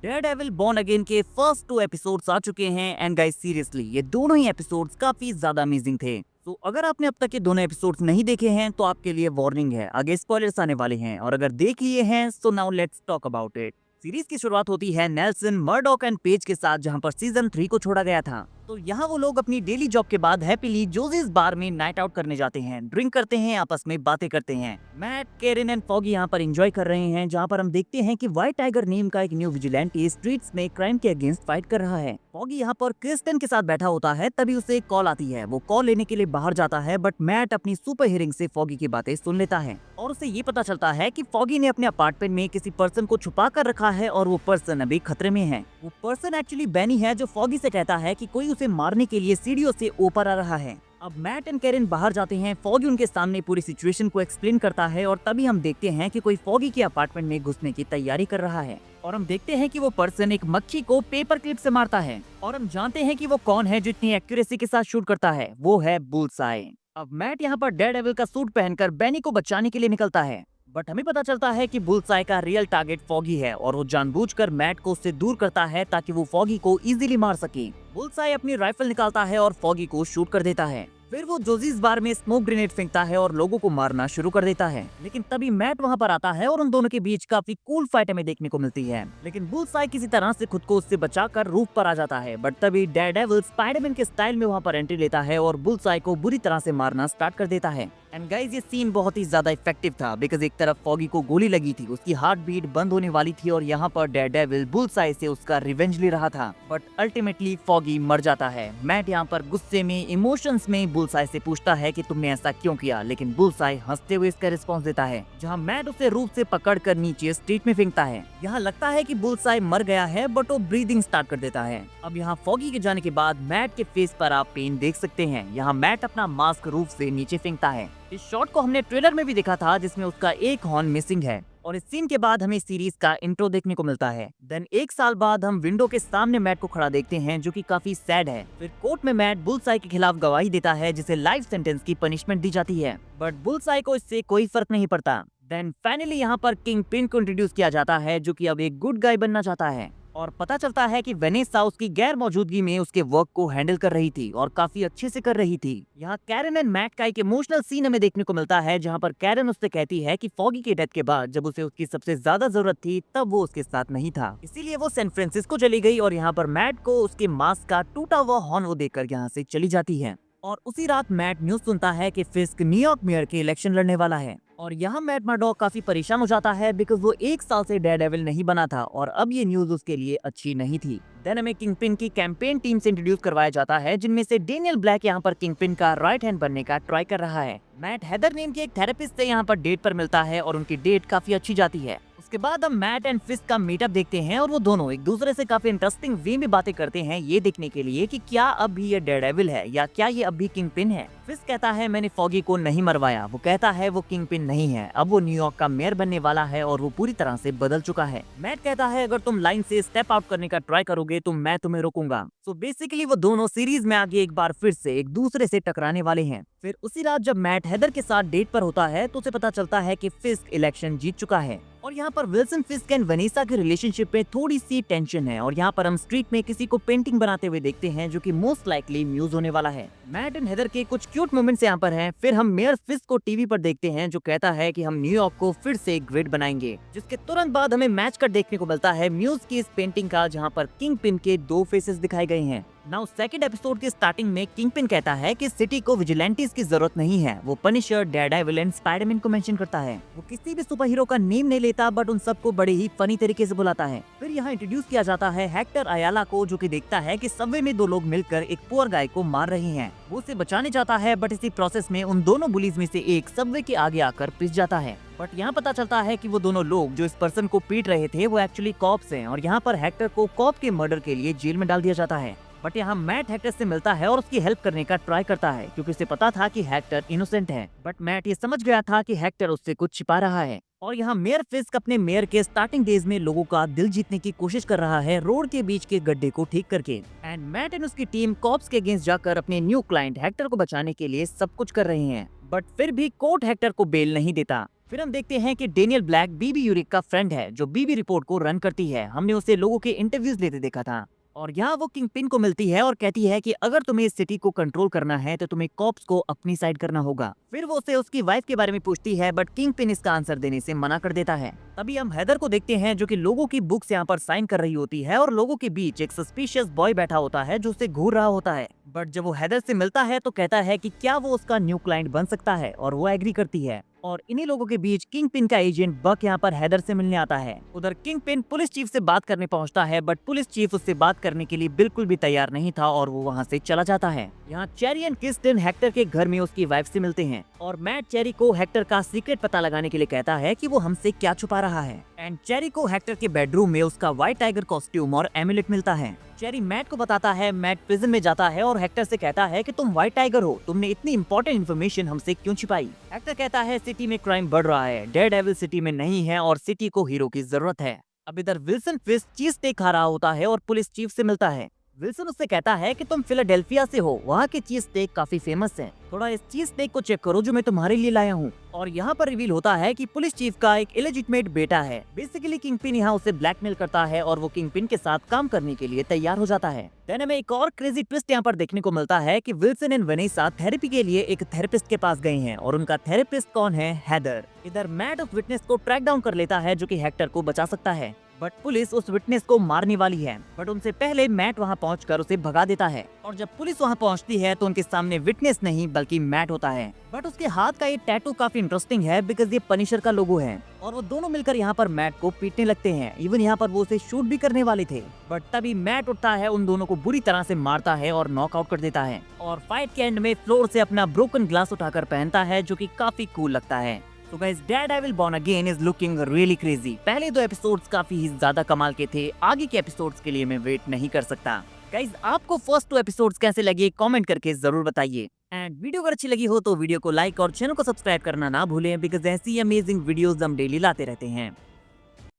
Daredevil born again के first 2 episodes आ चुके हैं एंड गाइस सीरियसली ये दोनों ही एपिसोड्स काफी ज्यादा अमेजिंग थे। तो अगर आपने अब तक ये दोनों एपिसोड्स नहीं देखे हैं तो आपके लिए वार्निंग है, आगे स्पॉयलर्स आने वाले हैं। और अगर देख लिए हैं तो now let's talk about it. Series की शुरुआत होती है नेल्सन, मर्डॉक एंड पेज के साथ, जहां पर सीजन 3 को छोड़ा गया था। तो यहाँ वो लोग अपनी डेली जॉब के बाद हैप्पीली जोजीज बार में नाइट आउट करने जाते हैं, ड्रिंक करते हैं, आपस में बातें करते हैं। मैट, केरिन एंड फॉगी यहाँ पर एंजॉय कर रहे हैं, जहाँ पर हम देखते हैं कि व्हाइट टाइगर नेम का एक न्यू विजिलेंटी स्ट्रीट्स में क्राइम के अगेंस्ट फाइट कर रहा है। फॉगी यहाँ पर क्रिस्टन के साथ बैठा होता है, तभी उसे एक कॉल आती है। वो कॉल लेने के लिए बाहर जाता है, बट मैट अपनी सुपर हियरिंग से फॉगी की बातें सुन लेता है और उसे ये पता चलता है कि फॉगी ने अपने अपार्टमेंट में किसी पर्सन को छुपा कर रखा है और वो पर्सन अभी खतरे में है। वो पर्सन एक्चुअली बैनी है, जो फॉगी से कहता है कि कोई उसे मारने के लिए सीढ़ियों से ऊपर आ रहा है। अब मैट एंड कैरिन बाहर जाते हैं, फॉगी उनके सामने पूरी सिचुएशन को एक्सप्लेन करता है और तभी हम देखते हैं कि कोई फॉगी के अपार्टमेंट में घुसने की तैयारी कर रहा है। और हम देखते हैं कि वो पर्सन एक मक्खी को पेपर क्लिप से मारता है और हम जानते हैं कि वो कौन है जो इतनी एक्यूरेसी के साथ शूट करता है। वो है बुल्सआई। अब मैट यहाँ पर डेयरडेविल का सूट पहनकर बेनी को बचाने के लिए निकलता है, बट हमें पता चलता है कि बुल्सआई का रियल टारगेट फॉगी है और वो जानबूझकर मैट को उससे दूर करता है ताकि वो फॉगी को इजीली मार सके। बुल्सआई अपनी राइफल निकालता है और फॉगी को शूट कर देता है। फिर वो जोजीज बार में स्मोक ग्रेनेड फेंकता है और लोगों को मारना शुरू कर देता है। लेकिन तभी मैट वहाँ पर आता है और उन दोनों के बीच काफी कूल फाइट हमें देखने को मिलती है। लेकिन बुल्सआई किसी तरह से खुद को उससे बचाकर रूफ पर आ जाता है, बट तभी डेयरडेविल स्पाइडरमैन के स्टाइल में वहाँ पर एंट्री लेता है और बुल्सआई को बुरी तरह से मारना स्टार्ट कर देता है। एंड गाइस, ये सीन बहुत ही ज्यादा इफेक्टिव था, बिकॉज एक तरफ फॉगी को गोली लगी थी, उसकी हार्ट बीट बंद होने वाली थी और यहाँ पर डेयरडेविल बुल्सआई से उसका रिवेंज ले रहा था, बट अल्टीमेटली फॉगी मर जाता है। मैट यहाँ पर गुस्से में, इमोशंस में बुल्सआई से पूछता है कि तुमने ऐसा क्यों किया, लेकिन बुल्सआई हंसते हुए इसका रिस्पॉन्स देता है, जहाँ मैट उसे रूफ से पकड़कर नीचे स्ट्रीट में फेंकता है। यहाँ लगता है कि बुल्सआई मर गया है, बट वो ब्रीदिंग स्टार्ट कर देता है। अब यहाँ फॉगी के जाने के बाद मैट के फेस पर आप पेन देख सकते हैं। यहाँ मैट अपना मास्क रूफ से नीचे फेंकता है। इस शॉट को हमने ट्रेलर में भी देखा था, जिसमें उसका एक हॉर्न मिसिंग है। और इस सीन के बाद हमें सीरीज का इंट्रो देखने को मिलता है। देन 1 साल बाद हम विंडो के सामने मैट को खड़ा देखते हैं, जो कि काफी सैड है। फिर कोर्ट में मैट बुल्सआई के खिलाफ गवाही देता है, जिसे लाइफ सेंटेंस की पनिशमेंट दी जाती है, बट बुल्सआई को इससे कोई फर्क नहीं पड़ता। देन फाइनली यहाँ पर किंग पिन को इंट्रोड्यूस किया जाता है, जो कि अब एक गुड गाय बनना चाहता है। और पता चलता है कि वेनेसा उसकी गैर मौजूदगी में उसके वर्क को हैंडल कर रही थी और काफी अच्छे से कर रही थी। यहाँ कैरन एंड मैट का एक इमोशनल सीन हमें देखने को मिलता है, जहाँ पर कैरन उससे कहती है कि फॉगी के डेथ के बाद जब उसे उसकी सबसे ज्यादा जरूरत थी तब वो उसके साथ नहीं था, इसीलिए वो सैन फ्रांसिस्को चली गई। और यहाँ पर मैट को उसके मास्क का टूटा हुआ हॉर्न वो देकर यहाँ से चली जाती है। और उसी रात मैट न्यूज सुनता है कि फिस्क न्यूयॉर्क मेयर के इलेक्शन लड़ने वाला है। और यहाँ मैट मर्डॉक काफी परेशान हो जाता है, बिकॉज वो 1 साल से डेयरडेविल नहीं बना था और अब ये न्यूज उसके लिए अच्छी नहीं थी। देन हमें किंगपिन की कैंपेन टीम से इंट्रोड्यूस करवाया जाता है, जिनमें से डेनियल ब्लैक यहाँ पर किंगपिन का राइट हैंड बनने का ट्राई कर रहा है। मैट हेदर नेम के एक थेरेपिस्ट से यहाँ पर डेट पर मिलता है और उनकी डेट काफी अच्छी जाती है। उसके बाद हम मैट एंड फिस्ट का मीटअप देखते हैं और वो दोनों एक दूसरे से काफी इंटरेस्टिंग वे में बातें करते हैं, ये देखने के लिए कि क्या अब भी ये डेयरडेविल है या क्या ये अब भी किंगपिन है। फिस्ट कहता है मैंने फॉगी को नहीं मरवाया। वो कहता है वो किंगपिन नहीं है, अब वो न्यूयॉर्क का मेयर बनने वाला है और वो पूरी तरह से बदल चुका है। मैट कहता है अगर तुम लाइन से स्टेप आउट करने का ट्राई करोगे तो मैं तुम्हें रोकूंगा। सो बेसिकली वो दोनों सीरीज में आगे एक बार फिर से एक दूसरे से टकराने वाले हैं। फिर उसी रात जब मैट हेदर के साथ डेट पर होता है तो उसे पता चलता है कि फिस्क इलेक्शन जीत चुका है। और यहाँ पर विल्सन फिस्क एंड वनीसा के रिलेशनशिप में थोड़ी सी टेंशन है। और यहाँ पर हम स्ट्रीट में किसी को पेंटिंग बनाते हुए देखते हैं, जो कि मोस्ट लाइकली न्यूज होने वाला है। मैट एंड हेदर के कुछ क्यूट मोमेंट्स यहाँ पर हैं। फिर हम मेयर फिस्क को टीवी पर देखते हैं, जो कहता है कि हम न्यूयॉर्क को फिर से ग्रेट बनाएंगे। जिसके तुरंत बाद हमें मैच कर देखने को मिलता है म्यूज की इस पेंटिंग का, जहाँ पर किंग पिन के 2 फेसेस दिखाए गए हैं। नाउ सेकंड एपिसोड के स्टार्टिंग में किंगपिन कहता है कि सिटी को विजिलेंटीज की जरूरत नहीं है। वो पनिशर, डेयरडेविल एंड स्पाइडरमैन को मेंशन करता है। वो किसी भी सुपर हीरो का नेम नहीं लेता, बट उन सबको बड़े ही फनी तरीके से बुलाता है। फिर यहाँ इंट्रोड्यूस किया जाता है हेक्टर अयाला को, जो कि देखता है कि सबवे में 2 लोग मिलकर एक पुअर गाय को मार रहे हैं। वो उसे बचाने जाता है, बट इसी प्रोसेस में उन दोनों बुलीज में से एक सबवे के आगे आकर पिस जाता है। बट यहाँ पता चलता है कि वो दोनों लोग जो इस पर्सन को पीट रहे थे वो एक्चुअली कॉप्स हैं। और यहाँ पर हेक्टर को कॉप के मर्डर के लिए जेल में डाल दिया जाता है। बट यहाँ मैट हेक्टर से मिलता है और उसकी हेल्प करने का ट्राई करता है, क्योंकि उसे पता था कि हेक्टर इनोसेंट है। बट मैट ये समझ गया था कि हेक्टर उससे कुछ छिपा रहा है। और यहाँ मेयर फिस्क अपने मेयर के स्टार्टिंग डेज में लोगों का दिल जीतने की कोशिश कर रहा है, रोड के बीच के गड्ढे को ठीक करके। एंड मैट एंड उसकी टीम कॉप्स के अगेंस्ट जाकर अपने न्यू क्लाइंट हेक्टर को बचाने के लिए सब कुछ कर रहे हैं। बट फिर भी कोर्ट हेक्टर को बेल नहीं देता। फिर हम देखते हैं कि डेनियल ब्लैक बीबी यूरिक का फ्रेंड है जो बीबी रिपोर्ट को रन करती है। हमने उसे लोगों के इंटरव्यूज लेते देखा था और यहाँ वो किंग पिन को मिलती है और कहती है कि अगर तुम्हें इस सिटी को कंट्रोल करना है तो तुम्हें कॉप्स को अपनी साइड करना होगा। फिर वो उसे उसकी वाइफ के बारे में पूछती है बट किंग पिन इसका आंसर देने से मना कर देता है। तभी हम हैदर को देखते हैं जो कि लोगों की बुक्स यहाँ पर साइन कर रही होती है और लोगों के बीच एक सस्पिशियस बॉय बैठा होता है जो उसे घूर रहा होता है। बट जब वो हैदर से मिलता है तो कहता है कि क्या वो उसका न्यू क्लाइंट बन सकता है और वो एग्री करती है। और इन्हीं लोगों के बीच किंग पिन का एजेंट बक यहाँ पर हैदर से मिलने आता है। उधर किंग पिन पुलिस चीफ से बात करने पहुंचता है बट पुलिस चीफ उससे बात करने के लिए बिल्कुल भी तैयार नहीं था और वो वहाँ से चला जाता है। यहाँ चेरी एंड क्रिस्टिन हेक्टर के घर में उसकी वाइफ से मिलते हैं और मैट चेरी को हेक्टर का सीक्रेट पता लगाने के लिए कहता है कि वो हमसे क्या छुपा रहा है। एंड चेरी को हेक्टर के बेडरूम में उसका व्हाइट टाइगर कॉस्ट्यूम और एमुलेट मिलता है। चेरी मैट को बताता है, मैट प्रिजन में जाता है और हेक्टर से कहता है कि तुम व्हाइट टाइगर हो, तुमने इतनी इंपॉर्टेंट इन्फॉर्मेशन हमसे क्यों छिपाई। हेक्टर कहता है सिटी में क्राइम बढ़ रहा है, डेयरडेविल सिटी में नहीं है और सिटी को हीरो की जरूरत है। अब इधर विल्सन फिस्ट चीज स्टेक खा रहा होता है और पुलिस चीफ से मिलता है। विल्सन उससे कहता है कि तुम फिलाडेल्फिया से हो, वहाँ के चीज स्टेक काफी फेमस है, थोड़ा इस चीज स्टेक को चेक करो जो मैं तुम्हारे लिए लाया हूँ। और यहाँ पर रिवील होता है कि पुलिस चीफ का एक इलेजिटमेट बेटा है। बेसिकली किंगपिन यहाँ उसे ब्लैकमेल करता है और वो किंगपिन के साथ काम करने के लिए तैयार हो जाता है। देन हमें एक और क्रेजी ट्विस्ट यहाँ पर देखने को मिलता है कि विल्सन एंड वेनेसा थेरेपी के लिए एक थेरेपिस्ट के पास गए हैं और उनका थेरेपिस्ट कौन है? हैदर। इधर मैट उस विटनेस को ट्रैक डाउन कर लेता है जो कि हेक्टर को बचा सकता है, बट पुलिस उस विटनेस को मारने वाली है। बट उनसे पहले मैट वहां पहुंचकर उसे भगा देता है और जब पुलिस वहां पहुंचती है तो उनके सामने विटनेस नहीं बल्कि मैट होता है। बट उसके हाथ का ये टैटू काफी इंटरेस्टिंग है बिकॉज ये पनिशर का लोगो है और वो दोनों मिलकर यहाँ पर मैट को पीटने लगते हैं। इवन यहाँ पर वो उसे शूट भी करने वाले थे, बट तभी मैट उठता है, उन दोनों को बुरी तरह से मारता है और नॉकआउट कर देता है और फाइट के एंड में फ्लोर से अपना ब्रोकन ग्लास उठाकर पहनता है जो कि काफी कूल लगता है। तो guys, Daredevil born again is looking really crazy. पहले 2 एपिसोड्स काफी ही ज्यादा कमाल के थे, आगे के एपिसोड्स के लिए मैं वेट नहीं कर सकता। गाइस, आपको फर्स्ट 2 एपिसोड्स कैसे लगे कमेंट करके जरूर बताइए। एंड वीडियो अगर अच्छी लगी हो तो वीडियो को लाइक और चैनल को सब्सक्राइब करना ना भूलें बिकॉज ऐसी अमेजिंग वीडियोस हम डेली लाते रहते हैं।